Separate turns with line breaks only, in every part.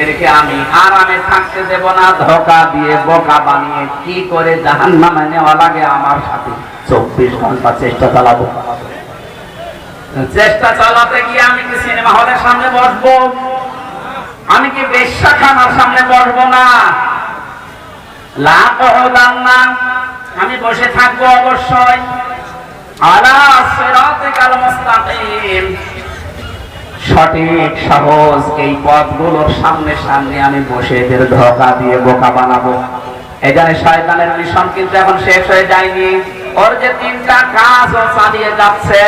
এদেরকে আমি আরামে থাকতে দেব না, ধোঁকা দিয়ে বোকা বানিয়ে কি করে জাহান্নামে নেওয়া লাগে আমার সাথে 24 ঘন্টা চেষ্টা চালাবো। চেষ্টা চালাতে গিয়ে আমি কি সিনেমা হলের সামনে বসবো? আমি কি বেশ্যাখানার সামনে বসবো না? আমি বসে থাকবো অবশ্যই আলা সিরাতিকাল মুস্তাকিম, সঠিক সহজ এই পথগুলোর সামনে সামনে আমি বসে এদের ধোঁকা দিয়ে বোকা বানাবো। এই জন্য শয়তানের মিশন কিন্তু এখন শেষ হয়ে যায়নি। ওর যে 3টা কাজ ও চালিয়ে যাচ্ছে,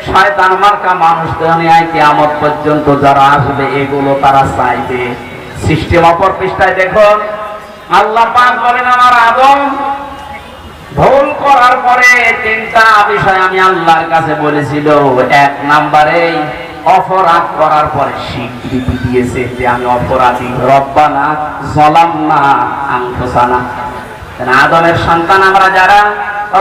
শয়তান মার্কা মানুষ দুনিয়ায় কিয়ামত পর্যন্ত যারা আসবে এগুলো তারা চাইবে। সিস্টেম অপর পৃষ্ঠায় দেখুন, আল্লাহ পাক বলেন আমার আদম ভুল করার পরে 3টা বিষয় আমি আল্লাহর কাছে বলেছিল। 1 নম্বরে অপরাধ করার পরে স্বীকৃতি দিয়েছে যে আমি অপরাধী, রব্বানা যালামনা আনফুসানা। আদমের সন্তান আমরা যারা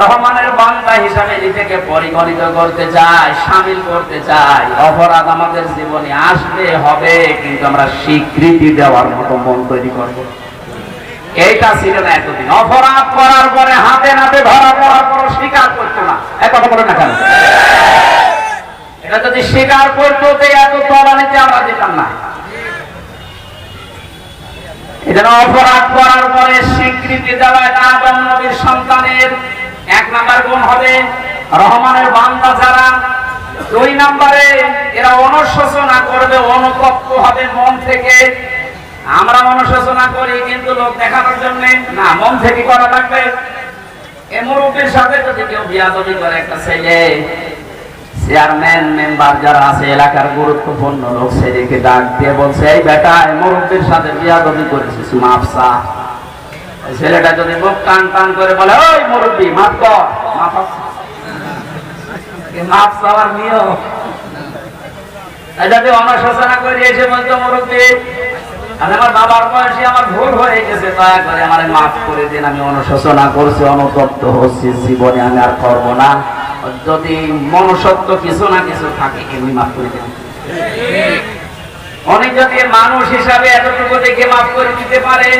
রহমানের বান্দা হিসাবে নিজেকে পরিগণিত করতে চাই, শামিল করতে চাই, অপরাধ আমাদের জীবনে আসবে হবে, কিন্তু আমরা স্বীকৃতি দেওয়ার মতো মন তৈরি করব। এইটা ছিল না এতদিন। অপরাধ করার পরে হাতে নাতে ধরা পড়ার পর স্বীকার করতো না। এক কথা বলে না কেন? এটা যদি স্বীকার করতো এত তলানিতে আমরা যেতাম না। এজন্য অপরাধ করার পরে স্বীকৃতি দেওয়া এটা আদম নবীর সন্তানের 1 নম্বর গুণ হবে। রহমানের বান্দা যারা 2 নম্বরে এরা অনুশোচনা করবে, অনুতপ্ত হবে মন থেকে। আমরা অনুশোচনা করি কিন্তু লোক দেখানোর জন্য না, মন থেকে করা লাগবে। এই মুরব্বির সাথে যদি কেউ বিয়াদবি করে, একটা ছেলে চেয়ারম্যান মেম্বার যারা আছে এলাকার গুরুত্বপূর্ণ লোক, ছেলেকে ডাক দিয়ে বলছে এই বেটা এই মুরব্বির সাথে বিয়াদবি করেছিস, মাপ চা। ছেলেটা যদি মুখ টান টান করে বলে ওই মুরব্বি মাপ কর, মাপ চাওয়ার নিয়ম। যদি অনুশোচনা করে এসে বলতো মুরব্বি আমার বাবার বয়সে আমার ভুল হয়ে গেছে, দয়া করে আমার মাফ করে দিন, আমি অনুশোচনা করছি, অনুতপ্ত হচ্ছি, জীবনে আমি আর করবো না। যদি মনুষ্যত্ব কিছু না কিছু থাকে এমনি মাফ করে দেন। অনেক যদি মানুষ হিসাবে এতটুকু দেখে মাফ করে দিতে পারে।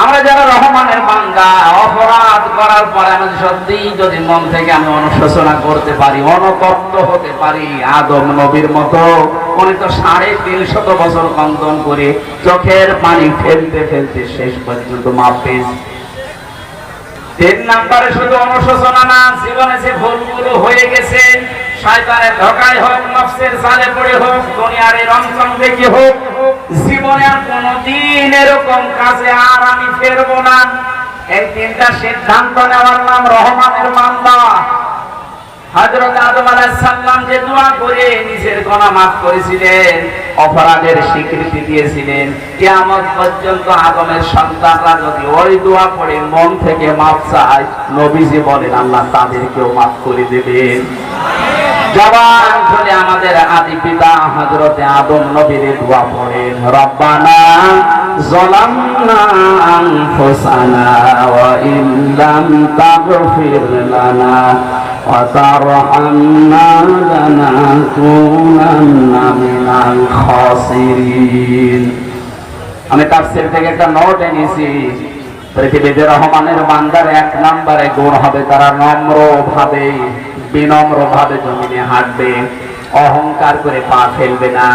আমরা যারা রহমানের বান্দা, অপরাধ করার পরে আমি সত্যি যদি মন থেকে আমি অনুশোচনা করতে পারি, অনুতপ্ত হতে পারি, আদম নবীর মতো উনি তো 350 বছর কন্দন করে চোখের পানি ফেলতে ফেলতে শেষ পর্যন্ত মাপ পেয়েছে। 3 নম্বরে শুধু অনুশোচনা না, জীবনে যে ভুলগুলো হয়ে গেছে, শয়তানের ধোঁকায় হোক, নফসের জালে পড়ে হোক, দুনিয়ার এই রংচং দেখে হোক, জীবনে আর কোনদিন এরকম কাজে আর আমি ফেরবো না। এই 3টা সিদ্ধান্ত নেওয়ার নাম রহমানের বান্দা। হযরত আদম আলাইহিস সালাম যে দোয়া করে নিজের গুনাহ মাফ করেছিলেন, অপরাধের স্বীকৃতি দিয়েছিলেন, কিয়ামত পর্যন্ত আদমের সন্তানরা যদি ওই দোয়া পড়ে মন থেকে মাফ চায়, নবীজি বলেন আল্লাহ তাদেরকেও মাফ করে দেবেন। জবান খুলে আমাদের আদি পিতা হযরত আদম নবীর দোয়া পড়েন, রব্বানা যালামনা আনফুসানা ওয়া ইল্লাম তাগফির লানা ওয়া তারহামনা লানাকুনান্না মিনাল খাসিরিন। আমি তাফসীর থেকে একটা নোট এনেছি। পৃথিবীতে রহমানের বান্দার 1 নম্বরে গুণ হবে তারা নম্রভাবে, বিনম্রভাবে জমিনে হাঁটবে, অহংকার করে পা ফেলবে না।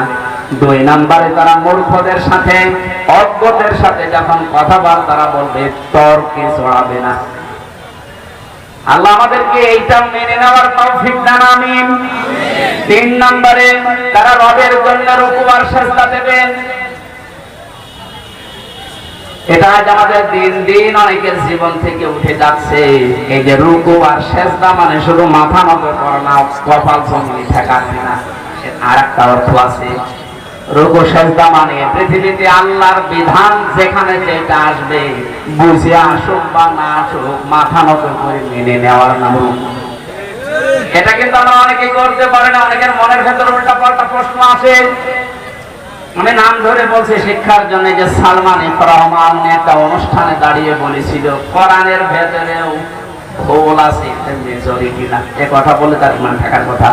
2 নম্বরে তারা মূর্খদের সাথে, অজ্ঞদের সাথে যখন কথাবার্তা বলবে তর্কে জড়াবে না। আল্লাহ আমাদেরকে এইটা মেনে নেওয়ার তৌফিক দান, আমিন। 3 নম্বরে তারা রবের জন্য রুকু আর সিজদা দেবেন। এটা আজ আমাদের দিন দিন অনেকের জীবন থেকে উঠে যাচ্ছে। এই যে রুকু আর সিজদা মানে শুধু মাথা নত করা না, কপাল জমিনে ঠেকা না, আর একটা অর্থ আছে। রুকু সিজদা মানে পৃথিবীতে আল্লাহর বিধান যেখানে যেটা আসবে, বুঝে আসুক বা না আসুক, মাথা নত করে মেনে নেওয়ার নাম রুকু। এটা কিন্তু আমরা অনেকেই করতে পারি না। অনেকের মনের ভেতরে উল্টা পাল্টা প্রশ্ন আসে। আমি নাম ধরে বলছি শিক্ষার জন্য, যে সালমান এফ রহমান একটা অনুষ্ঠানে দাঁড়িয়ে বলেছিল কোরআনের ভেতরেও ভুল আছে, মেজরিটি না। এ কথা বলে তার ইমান থাকার কথা।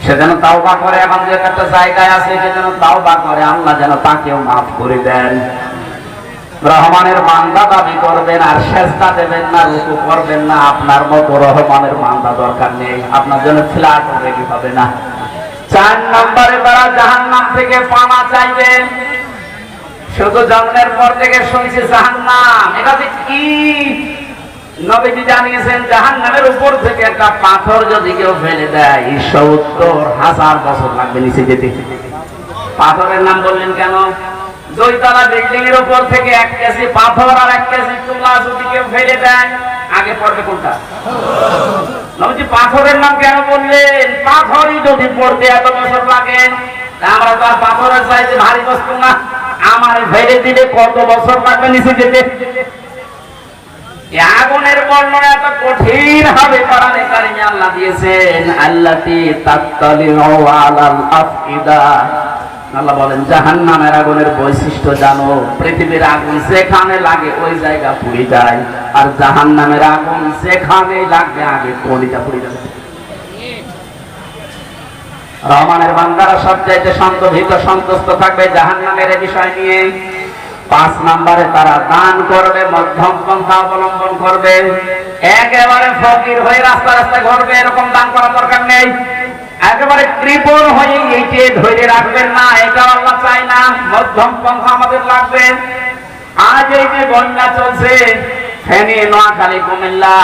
সে যেন তাওবা করে, এখন যে একটা জায়গায় আছে সে যেন তাওবা করে, আল্লাহ যেন তাকেও মাফ করে দেন। রহমানের বান্দা দাবি করবেন আর সেজদা দেবেন না, রুকু করবেন না, আপনার মতো রহমানের বান্দা দরকার নেই, আপনার জন্য ফ্ল্যাট রেডি হবে না। 4 নম্বরে তারা জাহান্নাম থেকে পানা চাইবেন। শুধু জন্মের পর থেকে শুনছি জাহান্নাম, এটা যে কি নবীজি জানিয়েছেন, জাহান্নামের উপর থেকে একটা পাথর যদি কেউ ফেলে দেয় 70,000 বছর লাগবে নিচে যেতে। পাথরের নাম বললেন কেন? 2 তলা বিল্ডিং এর উপর থেকে 1 কেজি পাথর আর 1 কেজি তুলা যদি কেউ ফেলে দেয়, আগে পড়বে কোনটা? নবীজি পাথরের নাম কেন বললেন? পাথরই যদি পড়তে এত বছর লাগে, আমরা তো আর পাথরের চাইতে ভারী বস্তু না, আমার ফেলে দিলে কত বছর লাগবে নিচে যেতে? আগুনের বর্ণনা এত কঠিন হবে, কোরআনে কারিমে আল্লাহ দিয়েছেন আল্লাতী তাত্তালিউ আলাল আফইদা। আল্লাহ বলেন জাহান্নামের আগুনের বৈশিষ্ট্য জানো, পৃথিবীর আগুন যেখানে লাগে ওই জায়গা পুড়ে যায়, আর জাহান্নামের আগুন যেখানে লাগবে আগে কলিজা পুড়ে যাবে। রহমানের বান্দারা সবচাইতে সন্তোষিত সন্তুষ্ট থাকবে জাহান্নামের বিষয় নিয়ে। 5 নম্বরে তারা দান করবে, মধ্যম পন্থা অবলম্বন করবে। একেবারে ফকির হয়ে রাস্তা রাস্তায় ঘুরবে, এরকম দান করার দরকার নেই। একেবারে কৃপণ হয়ে এইকে ধরে রাখবেন না, এটা আল্লাহ চায় না। মধ্যম পন্থা আমাদের লাগবে। আজ এই যে বন্যা চলছে, ফেনী, নোয়াখালী, কুমিল্লা,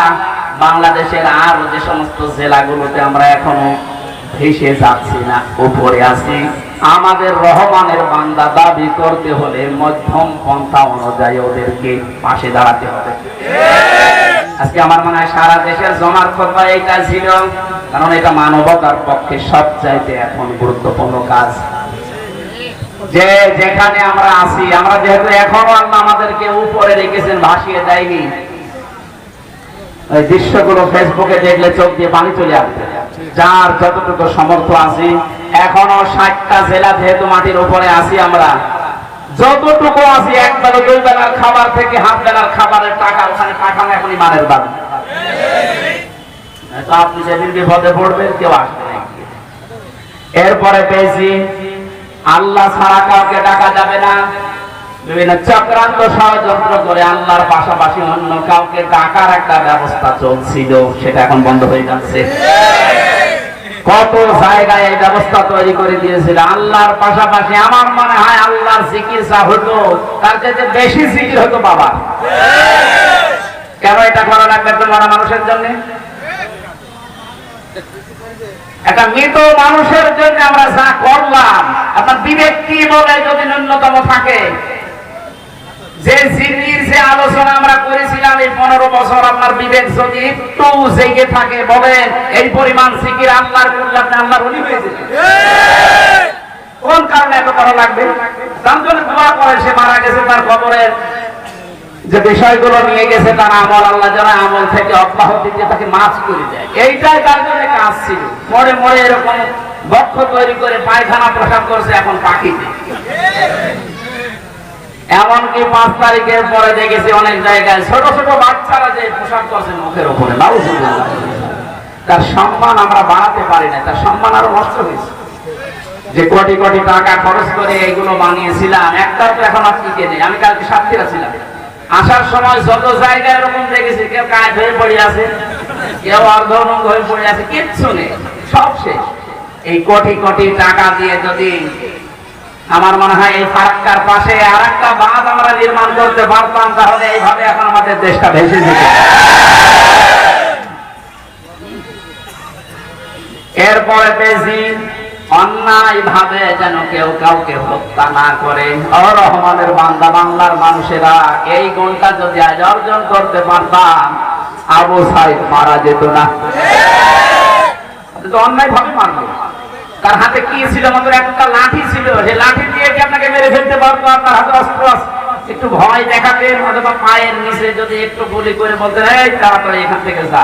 বাংলাদেশের আরো যে সমস্ত জেলাগুলোতে আমরা এখনো ভেসে যাচ্ছি না, উপরে আছি, আমাদের রহমানের বান্দা দাবি করতে হলে মধ্যম পন্থা অনুযায়ী ওদেরকে পাশে দাঁড়াতে হবে। আজকে আমার মনে হয় সারা দেশের জমার কথা এইটা ছিল, কারণ এটা মানবতার পক্ষে সবচাইতে এখন গুরুত্বপূর্ণ কাজ। যে যেখানে আমরা আছি, আমরা যেহেতু এখনো আল্লাহ আমাদেরকে উপরে রেখেছেন, ভাসিয়ে দেয়নি, ওই দৃশ্যগুলো ফেসবুকে দেখলে চোখ দিয়ে পানি চলে আসবে। যার যতটুকু সমর্থ আছে, এখনো 60টা জেলা যেহেতু মাটির উপরে আছি, আমরা যতটুকু আছি, 1 বেলা 2 বেলার খাবার থেকে হাফ বেলার খাবারের টাকা ওখানে পাঠানো এখন ইমানের দাবি। তো আপনি যেদিন বিপদে পড়বেন কেউ আসবে না। এরপরে পেয়েছি আল্লাহ ছাড়া কাউকে ডাকা যাবে না। বিভিন্ন চক্রান্ত ষড়যন্ত্র করে আল্লাহর পাশাপাশি অন্য কাউকে ডাকার একটা ব্যবস্থা চলছিল, সেটা এখন বন্ধ হয়ে যাচ্ছে। কত জায়গায় এই ব্যবস্থা তৈরি করে দিয়েছিল, আল্লাহর পাশাপাশি আমার মনে হয় আল্লাহর চিকিৎসা হতো, তার চাইতে বেশি জিকির হতো বাবা। কেন এটা করা লাগবে? একটা মরা মানুষের জন্য, একটা মৃত মানুষের জন্য আমরা যা করলাম, আপনার বিবেক কি বলে যদি ন্যূনতম থাকে? যে জিকির, যে আলোচনা আমরা করেছিলাম এই 15 বছর, আপনার বিবেক যদি একটু জেগে থাকে, বলেন এই পরিমাণ জিকির আল্লাহর করলে আপনি আল্লাহর ওলি হয়ে যেতেন। কোন কারণে এত করা লাগবে? তার জন্য দোয়া করে, সে মারা গেছে, তার কবরের যে বিষয়গুলো নিয়ে গেছে তার আমল, আল্লাহ যেন আমল থেকে অব্যাহতি দিয়ে তাকে মাফ করে দেয়, এইটাই তার জন্য কাজ ছিল। মরে মরে এরকম বক্ষ তৈরি করে পায়খানা প্রসাদ করছে এখন পাখিতে। এমনকি 5 তারিখের পরে দেখেছি অনেক জায়গায় ছোট ছোট বাচ্চারা যে পোশাক করছে মুখের উপরে, তার সম্মান আমরা বাড়াতে পারি না, তার সম্মান আরো নষ্ট হয়েছে। যে কোটি কোটি টাকা খরচ করে এইগুলো বানিয়েছিলাম, একটা তো এখন আর টিকে নেই। আমি কালকে সাতক্ষীরা ছিলাম, আসার সময় যত জায়গায় এরকম দেখেছি, কেউ কাজ হয়ে পড়ে আছে, কেউ অর্ধনঙ্গ হয়ে পড়ে আছে, কিচ্ছু নেই, সব শেষ। এই কোটি কোটি টাকা দিয়ে যদি আমার মনে হয় এই ফারাক্কার পাশে আর একটা বাঁধ আমরা নির্মাণ করতে পারতাম, তাহলে এইভাবে এখন আমাদের দেশটা ভেসে যেত। এরপরে বেশি অন্যায় ভাবে যেন কেউ কাউকে হত্যা না করে। ও রহমানের বান্দা, বাংলার মানুষেরা এই গুণটা যদি আজ অর্জন করতে পারতাম, আবু সাইদ মারা যেত না। অন্যায় ভাবে মারবে, তার হাতে কি ছিল? মাত্র একটা লাঠি ছিল, সেই লাঠি দিয়ে কি আপনাকে মেরে ফেলতে পারতো? আপনার হাতে অস্ত্র একটু ভয় দেখাতেন, অথবা পায়ের নিচে যদি একটু গুলি করে বলতেন এই তাড়াতাড়ি এখান থেকে যা,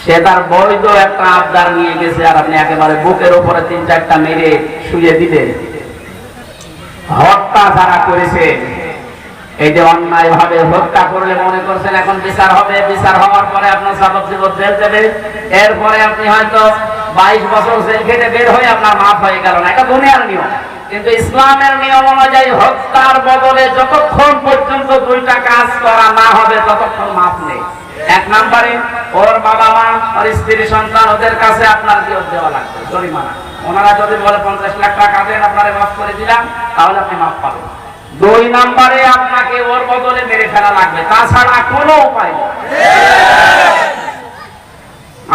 সে তার বৈধ একটা আবদার নিয়ে গেছে, আর আপনি একেবারে বুকের উপরে 3-4টা মেরে শুয়ে দিলেন। হত্যা যারা করেছে, এই যে অন্যায় ভাবে হত্যা করলে মনে করছেন এখন বিচার হবে, বিচার হওয়ার পরে আপনার যাবজ্জীবন জেল যাবে, এরপরে আপনি হয়তো 22 বছর জেল খেটে বের হয়ে আপনার মাফ হয়ে গেল না, এটা দুনিয়ার নিয়ম। কিন্তু ইসলামের নিয়ম অনুযায়ী হত্যার বদলে যতক্ষণ পর্যন্ত দুইটা কাজ করা না হবে ততক্ষণ মাফ নেই। এক নম্বরে ওর বাবা মা, ওর স্ত্রী সন্তান, ওদের কাছে আপনার কি দেওয়া লাগবে জরিমানা। ওনারা যদি বলে 50 লাখ টাকা দেন আপনারে মাফ করে দিলাম, তাহলে আপনি মাফ পাবেন। 2 নম্বরে আপনাকে ওর বদলে মেরে ফেলা লাগবে, তাছাড়া কোনো উপায় নেই।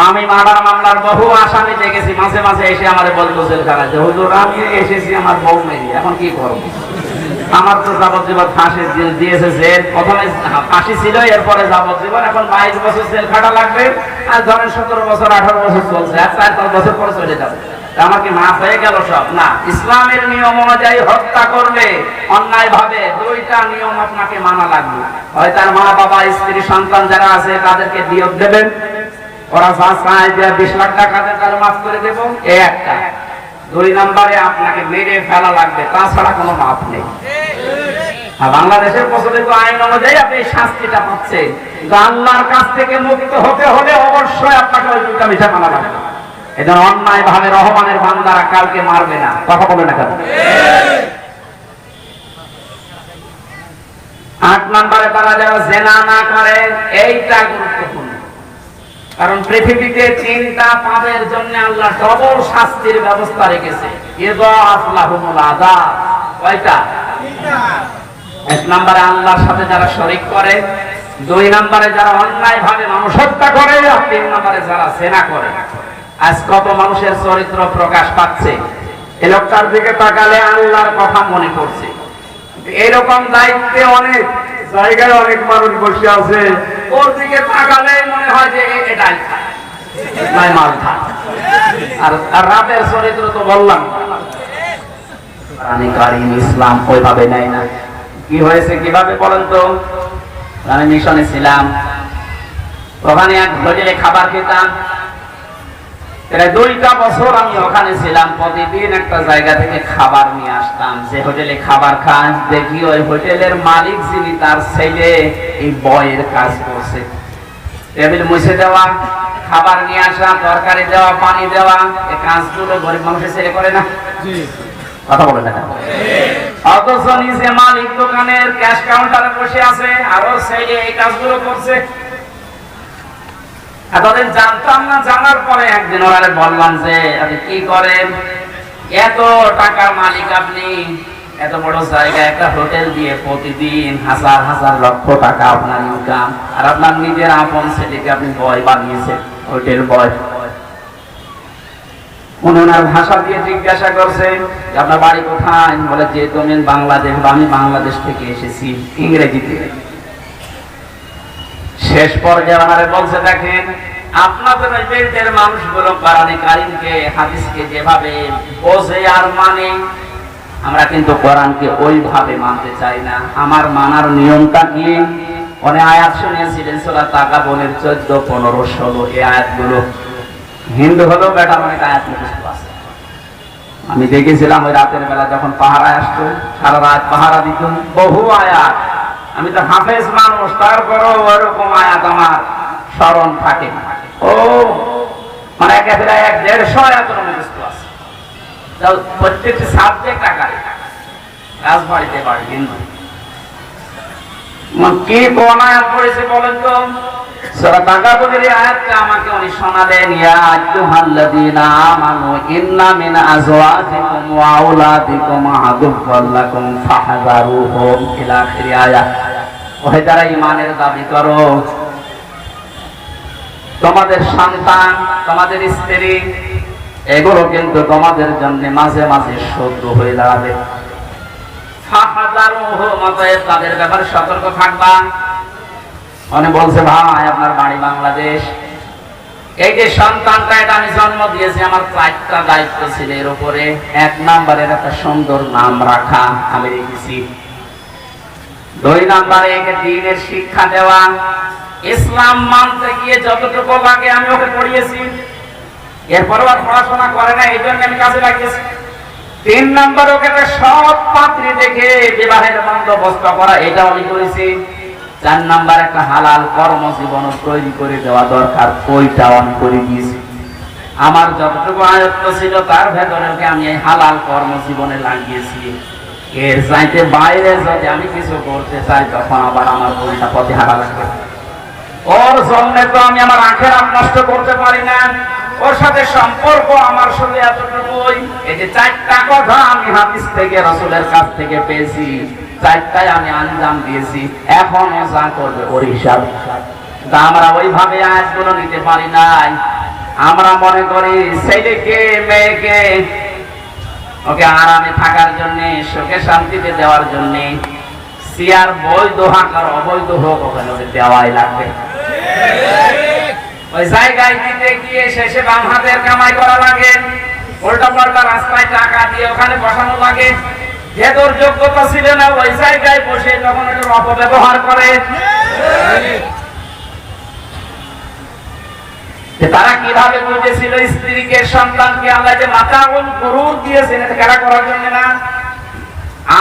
আমি মার্ডার মামলার বহু আসামি দেখেছি, মাঝে মাঝে এসে আমারে বলতো জেলখানায় যে হুজুর আমি এসেছি আমার বউ মেরি, এখন কি করব? আমার তো যাবজ্জীবন ফাঁসি দিয়েছে জেল, প্রথমে ফাঁসি ছিল, এরপরে যাবজ্জীবন, এখন 22 বছর জেল খাটা লাগবে, আর ধরেন 17 বছর 18 বছর চলছে, আর 4-5 বছর পরে চলে যাবে। আমার কি মাফ হয়ে গেল সব? না, ইসলামের নিয়ম অনুযায়ী হত্যা করলে অন্যায় ভাবে দুইটা নিয়ম আপনাকে মানা লাগবে। হয় তার মা বাবা, স্ত্রী সন্তান যারা আছে তাদেরকে দিয়ত দেবেন, ওরা যা চায় যে 20 লাখ টাকা দেন তাহলে মাফ করে দেবো, এই একটা। 2 নম্বরে আপনাকে মেরে ফেলা লাগবে, তাছাড়া কোনো মাফ নেই। আর বাংলাদেশের প্রচলিত আইন অনুযায়ী আপনি শাস্তিটা পাচ্ছেন, কিন্তু আল্লাহর কাছ থেকে মুক্ত হতে হলে অবশ্যই আপনাকে ওই দুইটা বিষয় মানা লাগবে। এজন্য অন্যায় ভাবে রহমানের বান্দারা কাউকে মারবে না, কথা বলে না কেন? 8 নম্বরে তারা যেন জেনা না করে, এইটা গুরুত্বপূর্ণ। কারণ পৃথিবীতে 3টা পাপের জন্য আল্লাহ ডবল শাস্তির ব্যবস্থা রেখেছে। ইযাফ লাহুমুল আযাব, কয়টা? 1 নম্বরে আল্লাহর সাথে যারা শরীক করে, 2 নম্বরে যারা অন্যায় ভাবে মানুষ হত্যা করে, আর 3 নম্বরে যারা জেনা করে। আজ কত মানুষের চরিত্র প্রকাশ পাচ্ছে, এই লোকটার দিকে তাকালে আল্লাহর কথা মনে পড়ছে। এরকম দায়িত্বে অনেক জায়গায় অনেক মানুষ বসে আছে, ওর দিকে তাকালে মনে হয় যে এটাই নাই মাল খায়। আর রাতের চরিত্র তো বললাম, ইসলাম ওইভাবে নেয় না। কি হয়েছে কিভাবে বলেন তো? আমি মিশনে ছিলাম, ওখানে এক হোটেলে খাবার খেতাম, প্রায় 2টা বছর আমি ওখানে ছিলাম। প্রতিদিন একটা জায়গা থেকে খাবার নিয়ে আসতাম, যে হোটেলে খাবার খান দেখি ওই হোটেলের মালিক যিনি, তার ছেলে এই বয়ের কাজ করছে। টেবিল মুছে দেওয়া, খাবার নিয়ে আসা, তরকারি দেওয়া, পানি দেওয়া, এই কাজগুলো গরিব মানুষের ছেলে করে না? কথা বলে না? অথচ নিজে মালিক দোকানের ক্যাশ কাউন্টারে বসে আছে, আরো ছেলে এই কাজগুলো করছে। এতদিন জানতাম না, জানার পরে একদিন ওরা বললাম যে আপনি কি করেন? এত টাকার মালিক আপনি, এত বড় জায়গায় একটা হোটেল দিয়ে প্রতিদিন হাজার হাজার লক্ষ টাকা আপনার ইনকাম, আর আপনার নিজের আপন ছেলেকে আপনি বয় বানিয়েছেন, হোটেল বয়। ওনার ভাষা দিয়ে জিজ্ঞাসা করছে আপনার বাড়ি কোথায়? বলে যে তুমি বাংলাদেশ, আমি বাংলাদেশ থেকে এসেছি, ইংরেজিতে। শেষ পর্যায়ে ওনারে বলছে দেখেন, আপনাদের ওই বেল্টের মানুষগুলো কোরআনে কারীমকে, হাদিসকে যেভাবে বোঝে আর মানে, আমরা কিন্তু কোরআনকে ওইভাবে মানতে চাই না। আমার মানার নিয়মটা কি? অনেক আয়াত শুনিয়েছিলেন সূরা তাগাবুনের 14, 15, 16 এই আয়াতগুলো। হিন্দু হলেও বেটার অনেক আয়াত মুখস্থ আছে। আমি দেখেছিলাম ওই রাতের বেলা যখন পাহারায় আসতো, সারা রাত পাহারা দিত, বহু আয়াত। আমি তো হাফেজ মানুষ, তারপরও ওরকম আয়াত আমার স্মরণ থাকে। ও মানে একেবারে 150 আয়াতের মুখস্থ আছে, প্রত্যেকটি সাবজেক্ট আকারে। রাজবাড়িতে বাড়ি হিন্দু কি কোন আয়াত পড়েছে বলেন তো? সূরা তাগাবুনের আয়াতটা আমাকে উনি শোনালেন, ইয়া আইয়ুহাল্লাযীনা আমানু ইন্না মিন আজওয়াজিকুম ওয়া আওলাদিকুম আদুওয়াল লাকুম ফাহযারুহুম ইলা আখির আয়াত। ওহে যারা ঈমানের দাবি করো, তোমাদের সন্তান, তোমাদের স্ত্রী, এগুলো কিন্তু তোমাদের জন্য মাঝে মাঝে শত্রু হয়ে দাঁড়াবে। ফাহযারুহুম, অতএব তাদের ব্যাপারে সতর্ক থাকবা। অনেক বলছে ভাই আপনার বাড়ি বাংলাদেশ, এই যে সন্তানটা এটা আমি জন্ম দিয়েছি, আমার 4টা দায়িত্ব ছিল এর উপরে। 1 নম্বরের একটা সুন্দর নাম রাখা আমি রেখেছি। 2 নম্বরে একে দ্বীনের শিক্ষা দেওয়া, ইসলাম মানতে গিয়ে যতটুকু লাগে আমি ওকে পড়িয়েছি। এরপরও আর পড়াশোনা করে না, এই জন্য আমি কাজে লাগিয়েছি। 3 নম্বর ওকে একটা সৎ পাত্রী দেখে বিবাহের বন্দোবস্ত করা, এটা আমি করেছি। 4 নম্বর একটা হালাল কর্মজীবন তৈরি করে দেওয়া দরকার, ওইটাও আমি করে দিয়েছি। আমার যতটুকু আয়ত্ত ছিল তার ভেতরে ওকে আমি এই হালাল কর্ম জীবনে লাগিয়েছি। এর চাইতে বাইরে যদি আমি কিছু করতে চাই তখন আবার আমার উল্টা পথে হারা লাগবে। ওর জন্য তো আমি আমার আখেরাত নষ্ট করতে পারি না। ওর সাথে সম্পর্ক আমার শুধু এতটুকুই, এই যে 4টা কথা আমি হাদিস থেকে রাসূলের কাছ থেকে পেয়েছি, 4টাই আমি আঞ্জাম দিয়েছি। এখন ও যা করবে ওর হিসাব। আমরা ওইভাবে আয়াতগুলো নিতে পারি নাই। আমরা মনে করি ছেলেকে মেয়েকে ওকে আরামে থাকার জন্য, সুখে শান্তিতে দেওয়ার জন্য সিয়ার বৈধ হোক আর অবৈধ হোক ওখানে ওকে দেওয়াই লাগবে। ওই জায়গায় দিতে গিয়ে শেষে বাম হাতের কামাই করা লাগে, উল্টা পাল্টা রাস্তায় টাকা দিয়ে ওখানে বসানো লাগে। যে তোর যোগ্যতা ছিল না ওই জায়গায় বসে তখন ওটার অপব্যবহার করে। তারা কিভাবে বুঝেছিল স্ত্রীকে সন্তানকে আল্লাহ যে মাতাউল গুরুর দিয়েছেন এটা খেলা করার জন্য না।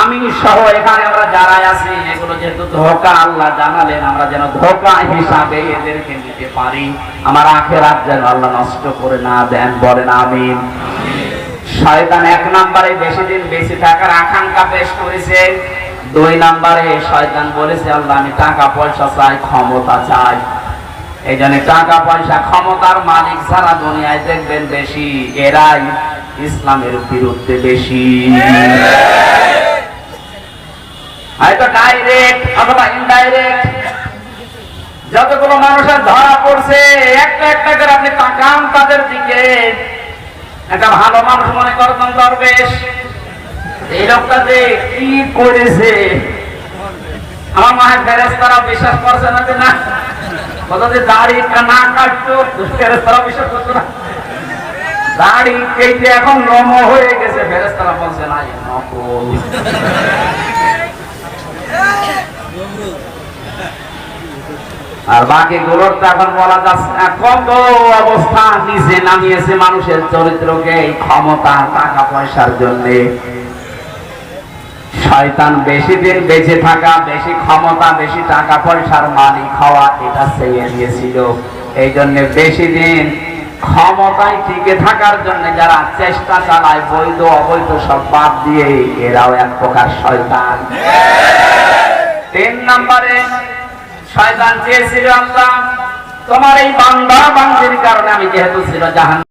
আমি সহ এখানে আমরা যারা আছি এগুলো যেহেতু ধোঁকা আল্লাহ জানালেন, আমরা যেন ধোঁকা হিসাবে এদেরকে নিতে পারি। আমার আখেরাত যেন আল্লাহ নষ্ট করে না দেন, বলেন আমিন। শয়তান 1 নম্বরে বেশি দিন বেঁচে থাকার আকাঙ্ক্ষা পেশ করেছে। 2 নম্বরে শয়তান বলেছে আল্লাহ আমি টাকা পয়সা চাই, ক্ষমতা চাই। এই জন্য টাকা পয়সা ক্ষমতার মালিক সারা দুনিয়ায় দেখবেন বেশি এরাই ইসলামের বিরুদ্ধে বেশি। হয়তো ডাইরেক্ট অথবা ইনডাইরেক্ট যতগুলো মানুষের ধরা পড়ছে একটা একটা করে আপনি তাকান তাদের দিকে। একটা ভালো মানুষ মনে করতেন দরবেশ, এই লোকটাতে কি করেছে আমার মায়ের ফেরেশতারা বিশ্বাস করছে না যে না কতদিন দাড়ি না কাটতো ফেরেশতারা বিশ্বাস করতো না। দাড়ি কেটে এখন নম হয়ে গেছে, ফেরেশতারা বলছে না নকল। আর বাকি গুলোর তো এখন বলা যাচ্ছে না। কত অবস্থা নিচে নামিয়েছে মানুষের চরিত্রকে এই ক্ষমতা টাকা পয়সার জন্য। শয়তান বেশি দিন বেঁচে থাকা, বেশি ক্ষমতা, বেশি টাকা পয়সার মালিক হওয়া এটা চেয়ে নিয়েছিল। এই জন্য বেশি দিন ক্ষমতায় টিকে থাকার জন্য যারা চেষ্টা চালায় বৈধ অবৈধ সব বাদ দিয়ে এরাও এক প্রকার শয়তান। 3 নম্বরে শয়তান চেয়েছিল আল্লাহ তোমার এই বান্দা বান্দির কারণে আমি যেহেতু ছিল জাহান্নামে